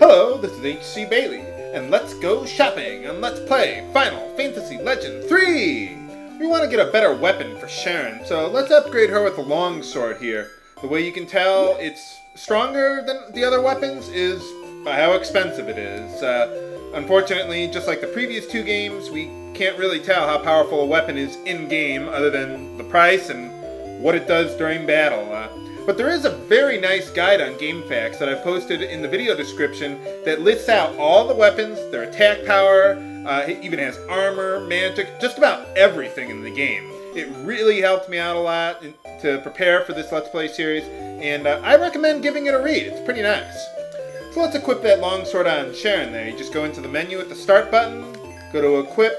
Hello, this is H.C. Bailey, and let's go shopping and let's play Final Fantasy Legend 3! We want to get a better weapon for Sharon, so let's upgrade her with the Longsword here. The way you can tell it's stronger than the other weapons is by how expensive it is. Unfortunately, just like the previous two games, we can't really tell how powerful a weapon is in-game other than the price and what it does during battle. But there is a very nice guide on GameFAQs that I've posted in the video description that lists out all the weapons, their attack power, it even has armor, magic, just about everything in the game. It really helped me out a lot to prepare for this Let's Play series, and I recommend giving it a read. It's pretty nice. So let's equip that longsword on Sharon there. You just go into the menu at the start button, go to equip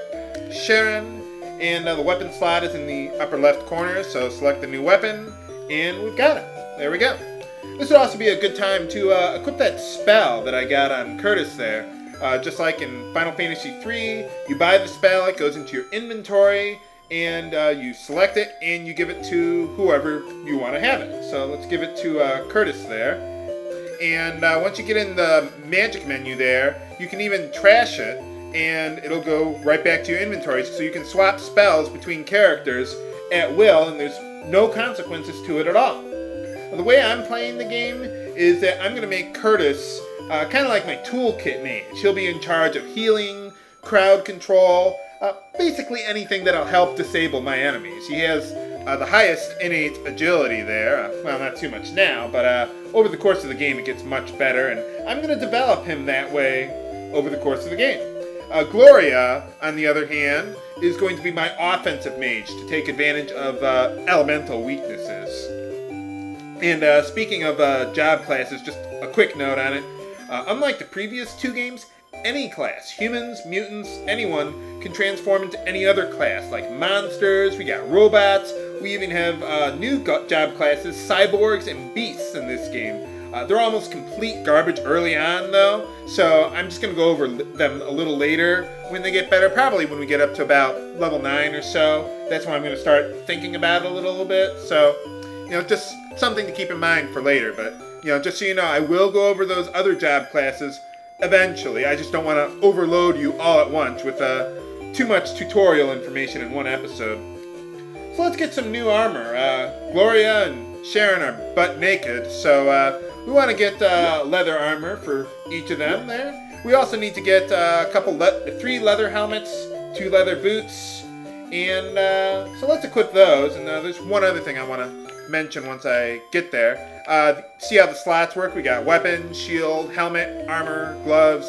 Sharon, and the weapon slot is in the upper left corner, so select the new weapon, and we've got it. There we go. This would also be a good time to equip that spell that I got on Curtis there. Just like in Final Fantasy 3, you buy the spell, it goes into your inventory, and you select it, and you give it to whoever you want to have it. So let's give it to Curtis there. And once you get in the magic menu there, you can even trash it, and it'll go right back to your inventory, so you can swap spells between characters at will, and there's no consequences to it at all. The way I'm playing the game is that I'm going to make Curtis kind of like my toolkit mage. He'll be in charge of healing, crowd control, basically anything that'll help disable my enemies. He has the highest innate agility there. Well, not too much now, but over the course of the game it gets much better, and I'm going to develop him that way over the course of the game. Gloria, on the other hand, is going to be my offensive mage to take advantage of elemental weaknesses. And speaking of job classes, just a quick note on it. Unlike the previous two games, any class, humans, mutants, anyone, can transform into any other class, like monsters, we got robots, we even have new job classes, cyborgs and beasts in this game. They're almost complete garbage early on, though, so I'm just going to go over them a little later when they get better, probably when we get up to about level 9 or so. That's when I'm going to start thinking about it a little bit, so, you know, just something to keep in mind for later. But, you know, just so you know, I will go over those other job classes eventually. I just don't want to overload you all at once with too much tutorial information in one episode. So let's get some new armor. Gloria and Sharon are butt naked, so we want to get leather armor for each of them there. We also need to get a 3 leather helmets, 2 leather boots, and so let's equip those. And there's one other thing I want to mention once I get there. See how the slots work? We got weapon, shield, helmet, armor, gloves.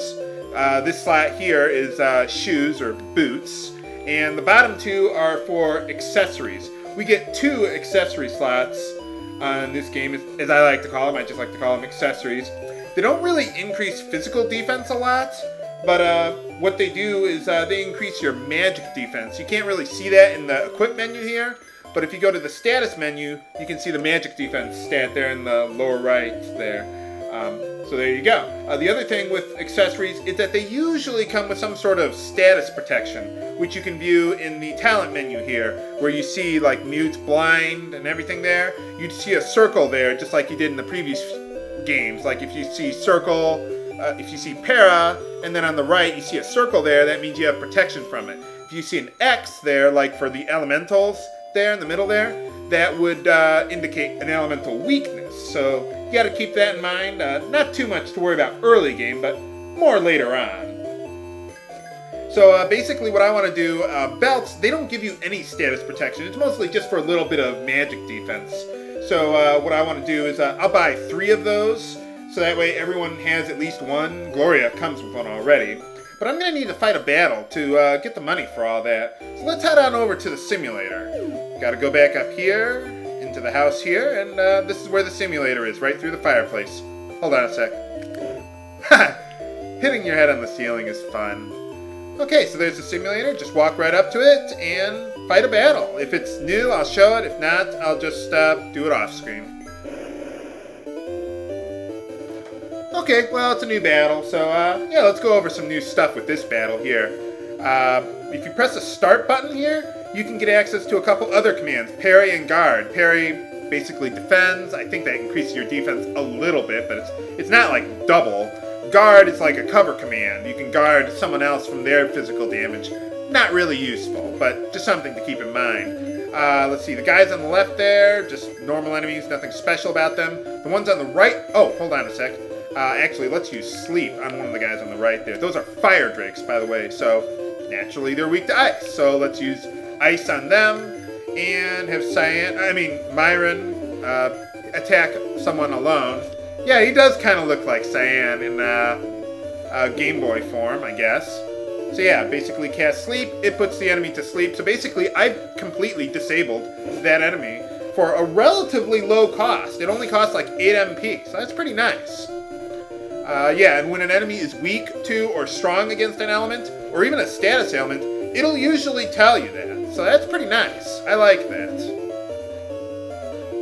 This slot here is shoes or boots, and the bottom 2 are for accessories. We get 2 accessory slots in this game, as I like to call them. I just like to call them accessories. They don't really increase physical defense a lot, but what they do is they increase your magic defense. You can't really see that in the equip menu here, but if you go to the status menu, you can see the magic defense stat there in the lower right there. So there you go. The other thing with accessories is that they usually come with some sort of status protection, which you can view in the talent menu here, where you see like mute, blind, and everything there. You'd see a circle there, just like you did in the previous games. Like if you see circle, if you see para, and then on the right you see a circle there, that means you have protection from it. If you see an X there, like for the elementals there in the middle there, that would indicate an elemental weakness. So you got to keep that in mind. Not too much to worry about early game, but more later on. So basically what I want to do, belts, they don't give you any status protection. It's mostly just for a little bit of magic defense. So what I want to do is I'll buy 3 of those, so that way everyone has at least one. Gloria comes with one already. But I'm going to need to fight a battle to get the money for all that. So let's head on over to the simulator. Got to go back up here, into the house here, and this is where the simulator is, right through the fireplace. Hold on a sec. Ha! Hitting your head on the ceiling is fun. Okay, so there's the simulator. Just walk right up to it and fight a battle. If it's new, I'll show it. If not, I'll just do it off screen. Okay, well, it's a new battle, so yeah, let's go over some new stuff with this battle here. If you press the start button here, you can get access to a couple other commands, parry and guard. Parry basically defends. I think that increases your defense a little bit, but it's not like double. guard is like a cover command. You can guard someone else from their physical damage. Not really useful, but just something to keep in mind. Let's see, the guys on the left there, just normal enemies, nothing special about them. The ones on the right, oh, hold on a sec. Actually, let's use sleep on one of the guys on the right there. Those are fire drakes, by the way, so naturally they're weak to ice. So let's use ice on them and have Myron attack someone alone. Yeah, he does kind of look like Cyan in Game Boy form, I guess. So yeah, basically cast sleep, it puts the enemy to sleep. So basically, I've completely disabled that enemy for a relatively low cost. It only costs like 8 MP, so that's pretty nice. Yeah, and when an enemy is weak to or strong against an element, or even a status ailment, it'll usually tell you that. So that's pretty nice. I like that.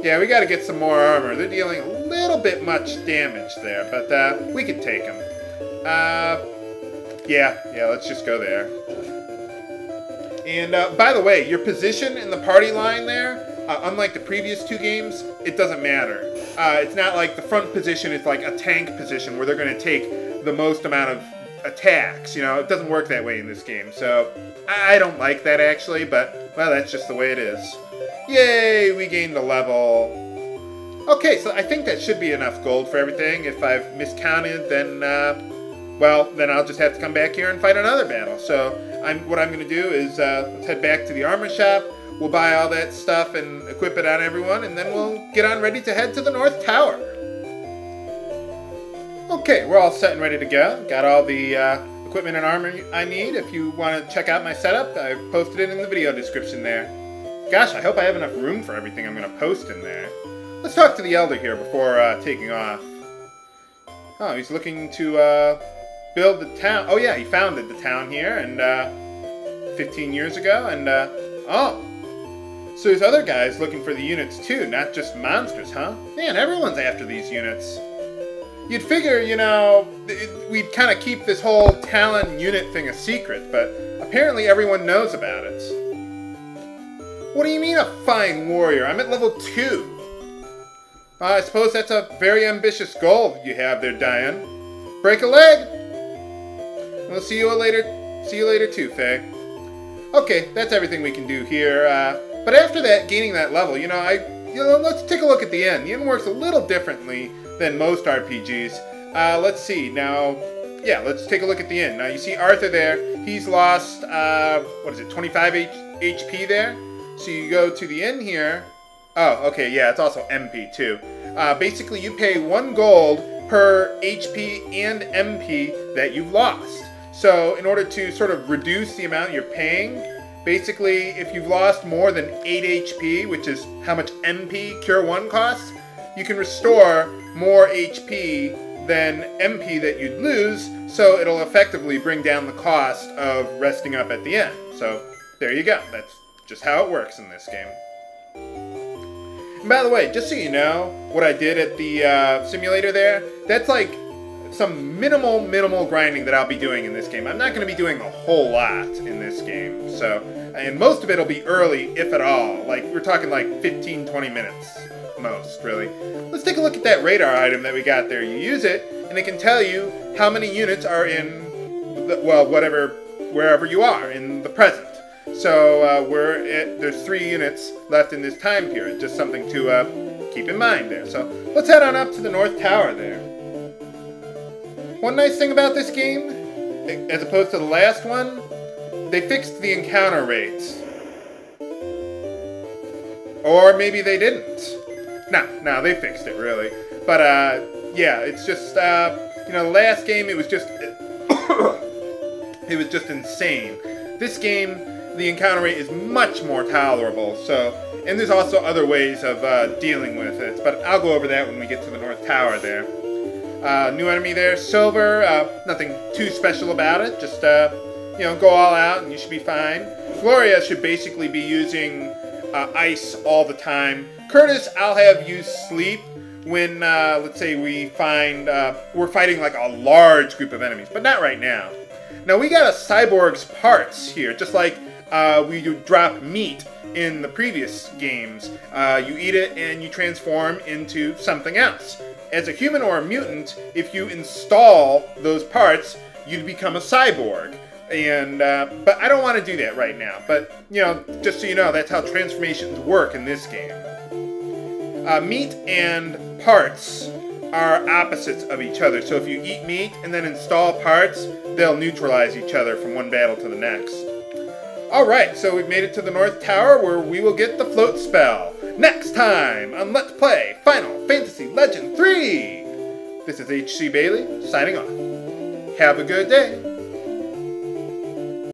Yeah, we gotta get some more armor. They're dealing a little bit much damage there, but we could take them. Yeah, let's just go there. And by the way, your position in the party line there, unlike the previous 2 games, it doesn't matter. It's not like the front position is like a tank position where they're going to take the most amount of attacks. You know, it doesn't work that way in this game. So I don't like that actually, but well, that's just the way it is. Yay, we gained a level. Okay, so I think that should be enough gold for everything. If I've miscounted, then well, then I'll just have to come back here and fight another battle. So what I'm going to do is let's head back to the armor shop. We'll buy all that stuff and equip it on everyone, and then we'll get on ready to head to the North Tower. Okay, we're all set and ready to go. Got all the equipment and armor I need. If you want to check out my setup, I've posted it in the video description there. Gosh, I hope I have enough room for everything I'm going to post in there. Let's talk to the Elder here before taking off. Oh, he's looking to build the town. Oh yeah, he founded the town here and 15 years ago, and oh. So there's other guys looking for the units too, not just monsters, huh? Man, everyone's after these units. You'd figure, you know, we'd kind of keep this whole talent unit thing a secret, but apparently everyone knows about it. What do you mean a fine warrior? I'm at level 2. I suppose that's a very ambitious goal you have there, Diane. Break a leg! We'll see you later. See you later too, Faye. Okay, that's everything we can do here. But after that, gaining that level, let's take a look at the end. The end works a little differently than most RPGs. Let's see. Now, yeah, let's take a look at the end. Now, you see Arthur there. He's lost, 25 HP there. So you go to the end here. Oh, okay, yeah, it's also MP too. Basically, you pay 1 gold per HP and MP that you've lost. So in order to sort of reduce the amount you're paying, basically, if you've lost more than 8 HP, which is how much MP Cure 1 costs, you can restore more HP than MP that you'd lose, so it'll effectively bring down the cost of resting up at the end. So there you go. That's just how it works in this game. And by the way, just so you know, what I did at the simulator there, that's like some minimal grinding that I'll be doing in this game. I'm not going to be doing a whole lot in this game, so, and most of it will be early, if at all. Like, we're talking like 15-20 minutes, most, really. Let's take a look at that radar item that we got there. You use it, and it can tell you how many units are in, wherever you are in the present. So, there's 3 units left in this time period, just something to keep in mind there. So, let's head on up to the North Tower there. One nice thing about this game, as opposed to the last one, they fixed the encounter rates. Or maybe they didn't. No, they fixed it, really. But, yeah, it's just, the last game, it was just, it was just insane. This game, the encounter rate is much more tolerable, so, and there's also other ways of dealing with it, but I'll go over that when we get to the North Tower there. New enemy there, Silver, nothing too special about it, just, go all out and you should be fine. Gloria should basically be using ice all the time. Curtis, I'll have use sleep when, let's say we find, we're fighting like a large group of enemies, but not right now. Now we got a cyborg's parts here, just like we do drop meat in the previous games. You eat it and you transform into something else. as a human or a mutant, if you install those parts, you'd become a cyborg. And, but I don't want to do that right now. But, you know, just so you know, that's how transformations work in this game. Meat and parts are opposites of each other. So if you eat meat and then install parts, they'll neutralize each other from one battle to the next. Alright, so we've made it to the North Tower where we will get the float spell. Next time on Let's Play Final Fantasy Legend 3! This is H.C. Bailey, signing off. Have a good day.